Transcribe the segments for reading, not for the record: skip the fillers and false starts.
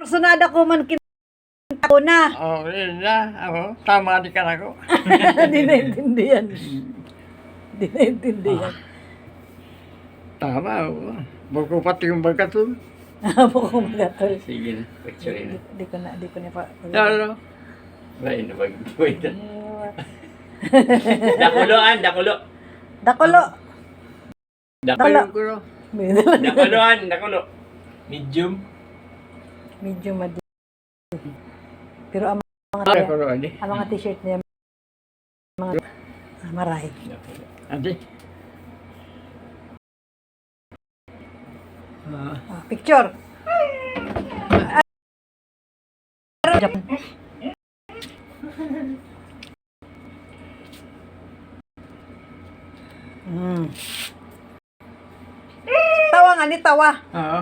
Sunada ko man kinta ko na. Oh, yun na. Ako, tama di ka na ko. Di naintindihan. Di naintindihan. Tama. Buko pati yung bagkatol. Apo ko magatol. Sige na, picture na. Di ko na pa. Lalo. Wait, wait. Dakuloan, dakulo. Dakulo. Dakulo. Kulo. Dakuloan, dakulo. Medium. Medyo madi. Pero ang Kulo, adi. mga t-shirt niya mga maray. Adi. Picture. Tawa nga ni tawa. Oo.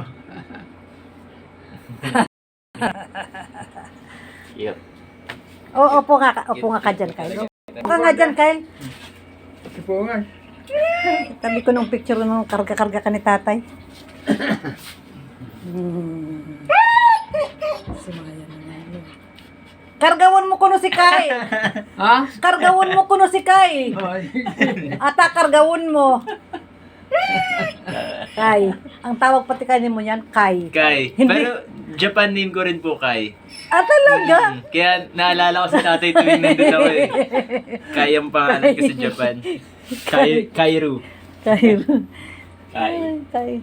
Yep. Opo nga ka dyan, Kyle. Opo ka nga dyan, Kyle. Sipungan. Tabi ko nung picture nung karga-karga ka ni tatay. Sumayan na yan. Kargawon mo kuno si Kai. Ha? Kargawon mo kuno si Kai. Ata kargawon mo. Kai. Ang tawag pati kanin mo yan, Kai. Kai. Hindi. Pero Japan name ko rin po Kai. Ah, talaga? Kaya naalala ko si tatay tuwing nandun ako eh. Kai ang pangalan ko sa Japan. Kairu. Kai. Kai. Kai.